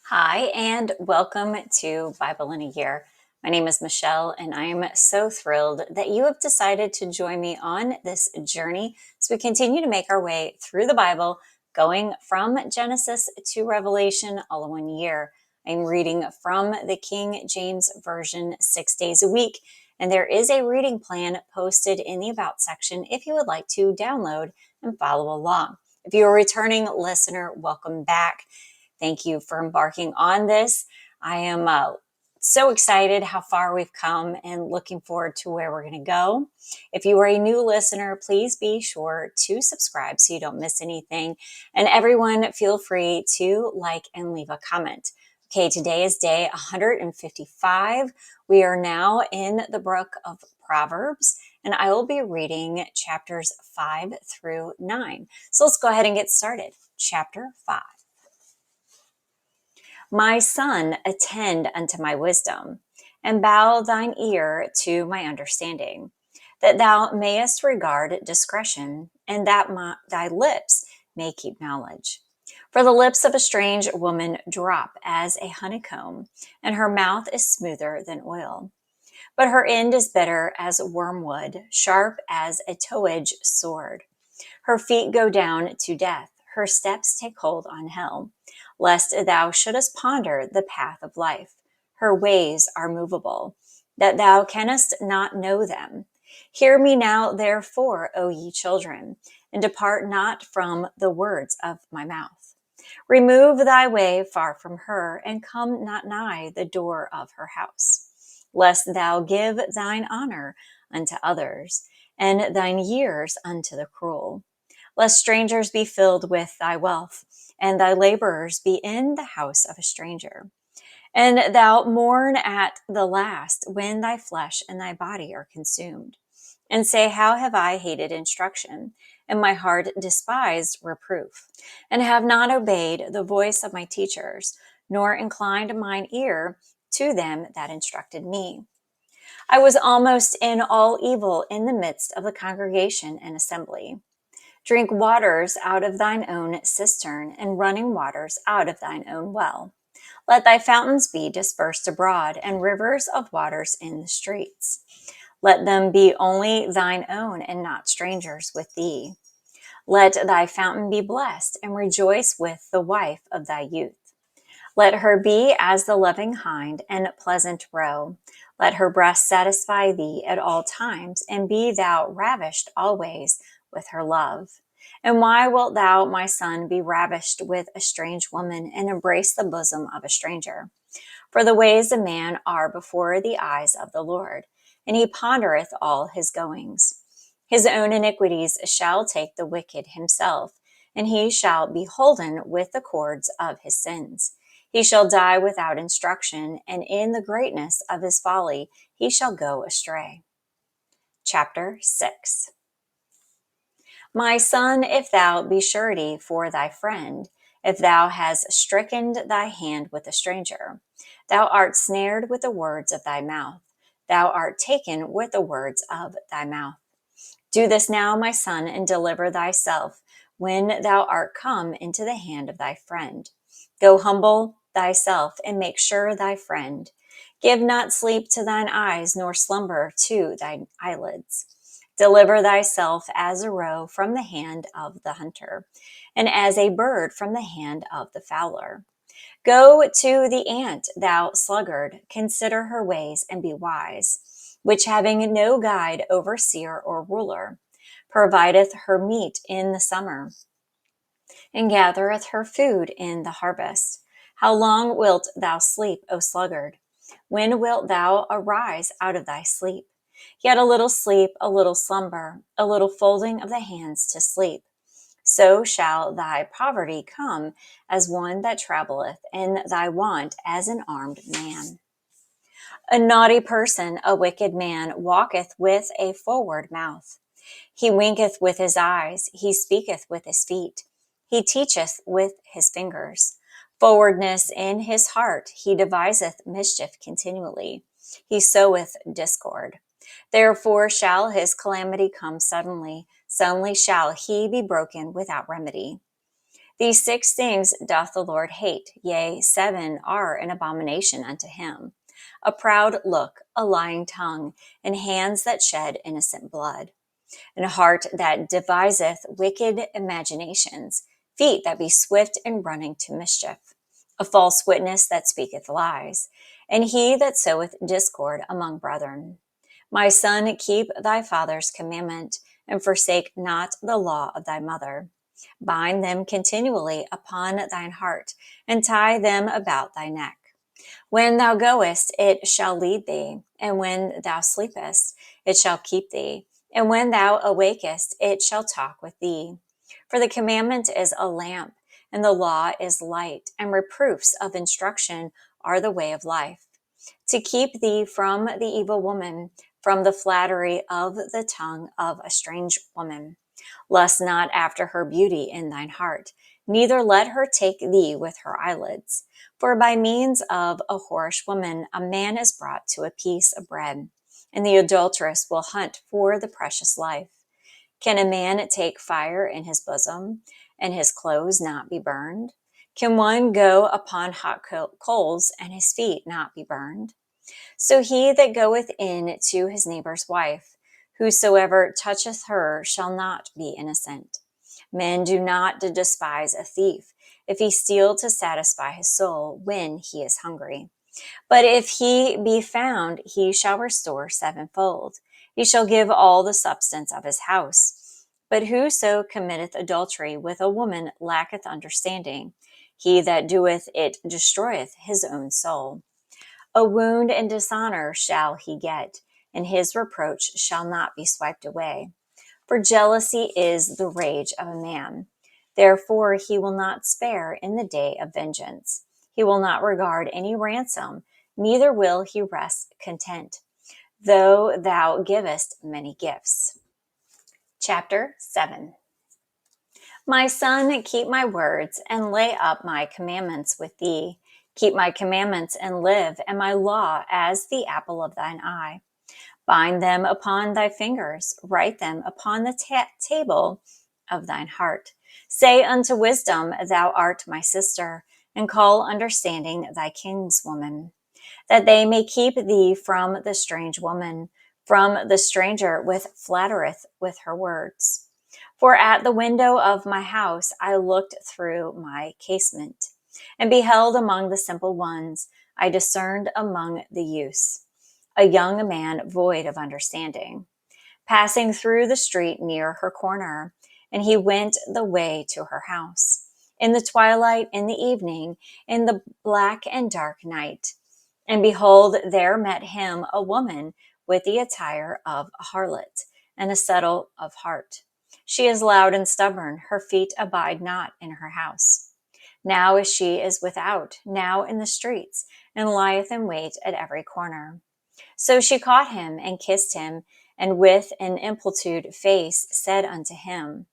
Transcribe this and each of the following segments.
Hi, and welcome to Bible in a Year. My name is Michelle, and I am so thrilled that you have decided to join me on this journey as we continue to make our way through the Bible, going from Genesis to Revelation all in 1 year. I'm reading from the King James Version 6 days a week, and there is a reading plan posted in the About section if you would like to download and follow along. If you're a returning listener, welcome back. Thank you for embarking on this. I am so excited how far we've come and looking forward to where we're going to go. If you are a new listener, please be sure to subscribe so you don't miss anything. And everyone, feel free to like and leave a comment. Okay, today is day 155. We are now in the book of Proverbs, and I will be reading chapters 5 through 9. So let's go ahead and get started. Chapter 5. My son, attend unto my wisdom, and bow thine ear to my understanding, that thou mayest regard discretion, and that thy lips may keep knowledge. For the lips of a strange woman drop as a honeycomb, and her mouth is smoother than oil. But her end is bitter as wormwood, sharp as a two-edged sword. Her feet go down to death, her steps take hold on hell, lest thou shouldest ponder the path of life. Her ways are movable, that thou canst not know them. Hear me now, therefore, O ye children, and depart not from the words of my mouth. Remove thy way far from her, and come not nigh the door of her house, lest thou give thine honor unto others, and thine years unto the cruel. Lest strangers be filled with thy wealth, and thy laborers be in the house of a stranger. And thou mourn at the last when thy flesh and thy body are consumed. And say, how have I hated instruction, and my heart despised reproof, and have not obeyed the voice of my teachers, nor inclined mine ear to them that instructed me. I was almost in all evil in the midst of the congregation and assembly. Drink waters out of thine own cistern, and running waters out of thine own well. Let thy fountains be dispersed abroad, and rivers of waters in the streets. Let them be only thine own, and not strangers with thee. Let thy fountain be blessed, and rejoice with the wife of thy youth. Let her be as the loving hind and pleasant roe. Let her breast satisfy thee at all times, and be thou ravished always with her love. And why wilt thou, my son, be ravished with a strange woman, and embrace the bosom of a stranger? For the ways of man are before the eyes of the Lord, and he pondereth all his goings. His own iniquities shall take the wicked himself, and he shall be holden with the cords of his sins. He shall die without instruction, and in the greatness of his folly he shall go astray. Chapter 6. My son, if thou be surety for thy friend, if thou hast stricken thy hand with a stranger, thou art snared with the words of thy mouth, thou art taken with the words of thy mouth. Do this now, my son, and deliver thyself when thou art come into the hand of thy friend. Go humble thyself, and make sure thy friend. Give not sleep to thine eyes, nor slumber to thine eyelids. Deliver thyself as a roe from the hand of the hunter, and as a bird from the hand of the fowler. Go to the ant, thou sluggard, consider her ways and be wise, which having no guide, overseer, or ruler, provideth her meat in the summer, and gathereth her food in the harvest. How long wilt thou sleep, O sluggard? When wilt thou arise out of thy sleep? Yet a little sleep, a little slumber, a little folding of the hands to sleep. So shall thy poverty come as one that travelleth, and thy want as an armed man. A naughty person, a wicked man, walketh with a forward mouth. He winketh with his eyes, he speaketh with his feet, he teacheth with his fingers. Forwardness in his heart, he deviseth mischief continually. He soweth discord. Therefore shall his calamity come suddenly, suddenly shall he be broken without remedy. These 6 things doth the Lord hate, yea, 7 are an abomination unto him: a proud look, a lying tongue, and hands that shed innocent blood, and a heart that deviseth wicked imaginations, feet that be swift in running to mischief, a false witness that speaketh lies, and he that soweth discord among brethren. My son, keep thy father's commandment, and forsake not the law of thy mother. Bind them continually upon thine heart, and tie them about thy neck. When thou goest, it shall lead thee, and when thou sleepest, it shall keep thee, and when thou awakest, it shall talk with thee. For the commandment is a lamp, and the law is light, and reproofs of instruction are the way of life, to keep thee from the evil woman, from the flattery of the tongue of a strange woman. Lust not after her beauty in thine heart, neither let her take thee with her eyelids. For by means of a whorish woman a man is brought to a piece of bread, and the adulteress will hunt for the precious life. Can a man take fire in his bosom, and his clothes not be burned? Can one go upon hot coals, and his feet not be burned? So he that goeth in to his neighbor's wife, whosoever toucheth her shall not be innocent. Men do not despise a thief, if he steal to satisfy his soul when he is hungry. But if he be found, he shall restore sevenfold. He shall give all the substance of his house. But whoso committeth adultery with a woman lacketh understanding. He that doeth it destroyeth his own soul. A wound and dishonor shall he get, and his reproach shall not be swiped away. For jealousy is the rage of a man. Therefore he will not spare in the day of vengeance. He will not regard any ransom, neither will he rest content, though thou givest many gifts. Chapter 7. My son, keep my words, and lay up my commandments with thee. Keep my commandments and live, and my law as the apple of thine eye. Bind them upon thy fingers, write them upon the table of thine heart. Say unto wisdom, thou art my sister, and call understanding thy kinswoman, that they may keep thee from the strange woman, from the stranger which flattereth with her words. For at the window of my house I looked through my casement, and beheld among the simple ones, I discerned among the youths, a young man void of understanding, passing through the street near her corner, and he went the way to her house. In the twilight, in the evening, in the black and dark night. And behold, there met him a woman with the attire of a harlot, and a settle of heart. She is loud and stubborn, her feet abide not in her house. Now as she is without, now in the streets, and lieth in wait at every corner. So she caught him and kissed him, and with an impolite face said unto him,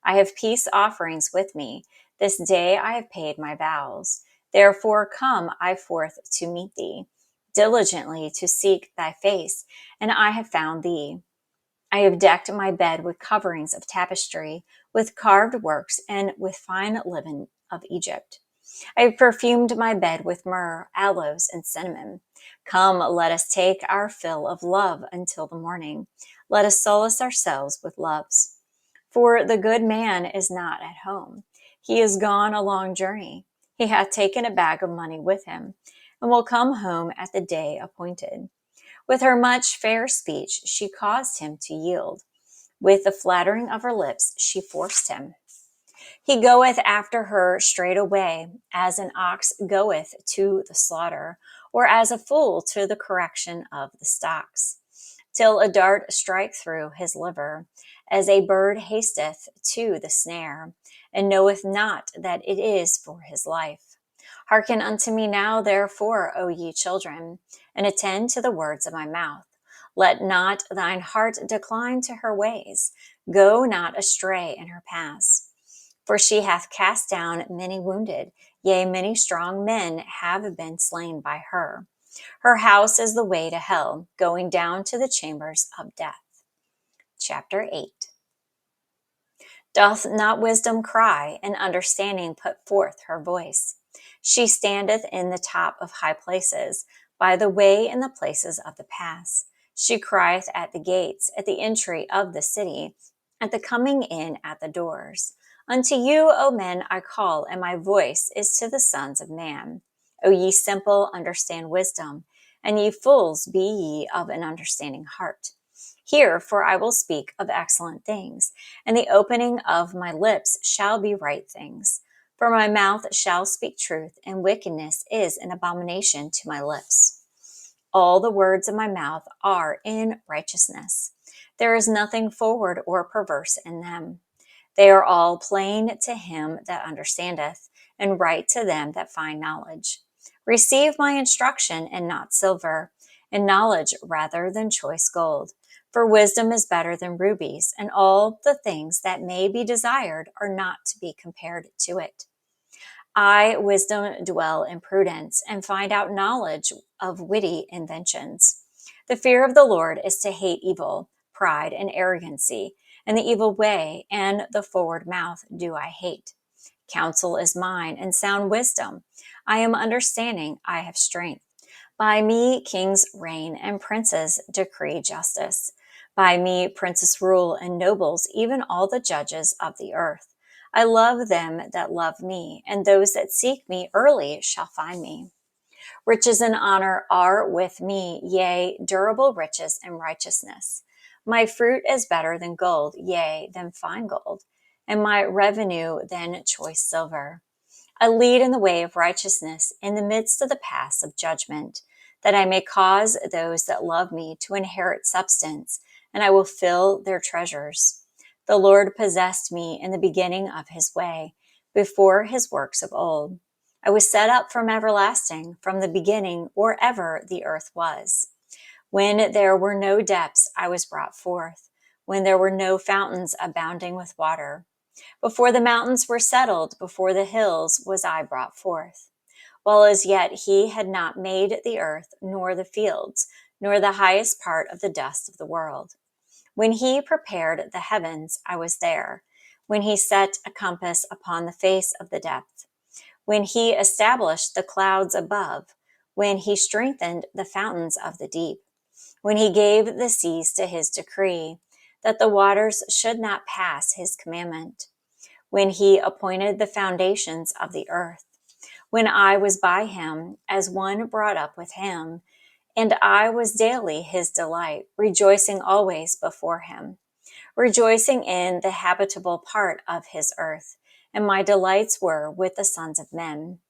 I have peace offerings with me. This day I have paid my vows. Therefore come I forth to meet thee, diligently to seek thy face, and I have found thee. I have decked my bed with coverings of tapestry, with carved works, and with fine linen of Egypt. I have perfumed my bed with myrrh, aloes, and cinnamon. Come, let us take our fill of love until the morning. Let us solace ourselves with loves. For the good man is not at home. He is gone a long journey. He hath taken a bag of money with him, and will come home at the day appointed. With her much fair speech she caused him to yield. With the flattering of her lips she forced him. He goeth after her straightway, as an ox goeth to the slaughter, or as a fool to the correction of the stocks, till a dart strike through his liver, as a bird hasteth to the snare, and knoweth not that it is for his life. Hearken unto me now, therefore, O ye children, and attend to the words of my mouth. Let not thine heart decline to her ways. Go not astray in her paths. For she hath cast down many wounded, yea, many strong men have been slain by her. Her house is the way to hell, going down to the chambers of death. Chapter 8. Doth not wisdom cry, and understanding put forth her voice? She standeth in the top of high places, by the way in the places of the pass. She crieth at the gates, at the entry of the city, at the coming in at the doors. Unto you, O men, I call, and my voice is to the sons of man. O ye simple, understand wisdom, and ye fools, be ye of an understanding heart. Hear, for I will speak of excellent things, and the opening of my lips shall be right things. For my mouth shall speak truth, and wickedness is an abomination to my lips. All the words of my mouth are in righteousness. There is nothing forward or perverse in them. They are all plain to him that understandeth, and right to them that find knowledge. Receive my instruction, and not silver, and knowledge rather than choice gold. For wisdom is better than rubies, and all the things that may be desired are not to be compared to it. I, wisdom, dwell in prudence, and find out knowledge of witty inventions. The fear of the Lord is to hate evil, pride, and arrogancy, and the evil way and the forward mouth do I hate. Counsel is mine, and sound wisdom. I am understanding, I have strength. By me kings reign, and princes decree justice. By me princes rule, and nobles, even all the judges of the earth. I love them that love me, and those that seek me early shall find me. Riches and honor are with me, yea, durable riches and righteousness. My fruit is better than gold, yea, than fine gold, and my revenue than choice silver. I lead in the way of righteousness in the midst of the paths of judgment, that I may cause those that love me to inherit substance, and I will fill their treasures. The Lord possessed me in the beginning of his way, before his works of old. I was set up from everlasting, from the beginning, or ever the earth was. When there were no depths, I was brought forth, when there were no fountains abounding with water. Before the mountains were settled, before the hills was I brought forth. While as yet he had not made the earth, nor the fields, nor the highest part of the dust of the world. When he prepared the heavens, I was there. When he set a compass upon the face of the depth. When he established the clouds above. When he strengthened the fountains of the deep. When he gave the seas to his decree, that the waters should not pass his commandment. When he appointed the foundations of the earth. When I was by him as one brought up with him, and I was daily his delight, rejoicing always before him, rejoicing in the habitable part of his earth, and my delights were with the sons of men.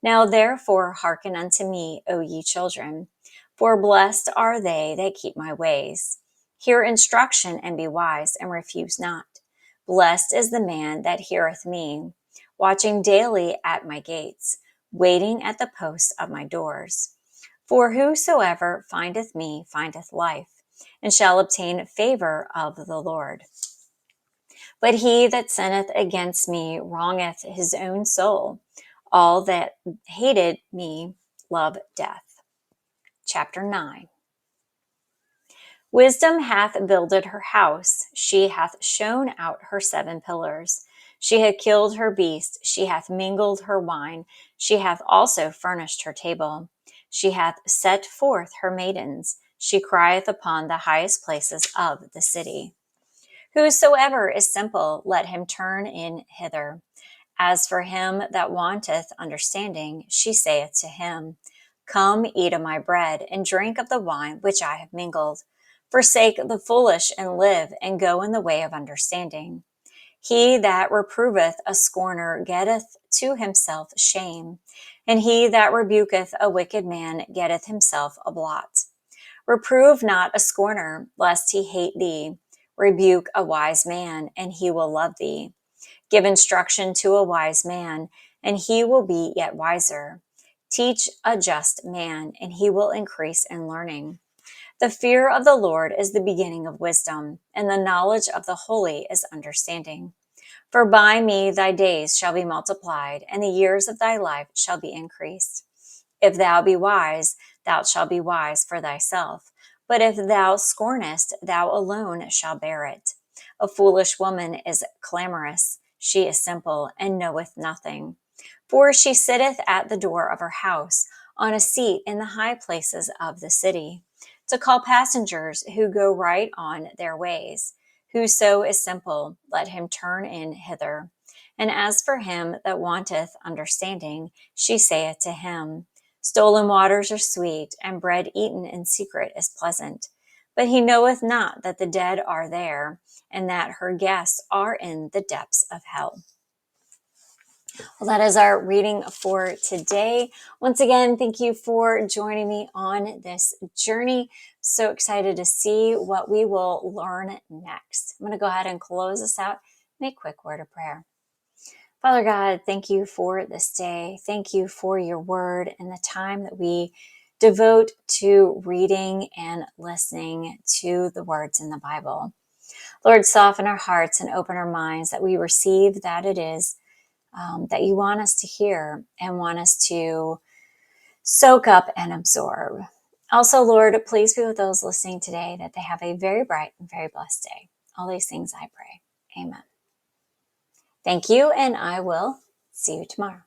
Now therefore hearken unto me, O ye children, for blessed are they that keep my ways. Hear instruction and be wise, and refuse not. Blessed is the man that heareth me, watching daily at my gates, waiting at the post of my doors. For whosoever findeth me findeth life, and shall obtain favor of the Lord. But he that sinneth against me wrongeth his own soul. All that hated me love death. Chapter 9. Wisdom hath builded her house. She hath shown out her 7 pillars. She hath killed her beast. She hath mingled her wine. She hath also furnished her table. She hath set forth her maidens. She crieth upon the highest places of the city. Whosoever is simple, let him turn in hither. As for him that wanteth understanding, she saith to him, Come, eat of my bread, and drink of the wine which I have mingled. Forsake the foolish, and live, and go in the way of understanding. He that reproveth a scorner getteth to himself shame, and he that rebuketh a wicked man getteth himself a blot. Reprove not a scorner, lest he hate thee. Rebuke a wise man, and he will love thee. Give instruction to a wise man, and he will be yet wiser. Teach a just man, and he will increase in learning. The fear of the Lord is the beginning of wisdom, and the knowledge of the holy is understanding. For by me thy days shall be multiplied, and the years of thy life shall be increased. If thou be wise, thou shalt be wise for thyself. But if thou scornest, thou alone shalt bear it. A foolish woman is clamorous. She is simple and knoweth nothing. For she sitteth at the door of her house, on a seat in the high places of the city, to call passengers who go right on their ways. Whoso is simple, let him turn in hither. And as for him that wanteth understanding, she saith to him, Stolen waters are sweet, and bread eaten in secret is pleasant. But he knoweth not that the dead are there, and that her guests are in the depths of hell. Well, that is our reading for today. Once again, thank you for joining me on this journey. So excited to see what we will learn next. I'm going to go ahead and close this out. Make a quick word of prayer. Father God, thank you for this day. Thank you for your word and the time that we devote to reading and listening to the words in the Bible. Lord, soften our hearts and open our minds that we receive that it is that you want us to hear and want us to soak up and absorb. Also, Lord, please be with those listening today that they have a very bright and very blessed day. All these things I pray. Amen. Thank you, and I will see you tomorrow.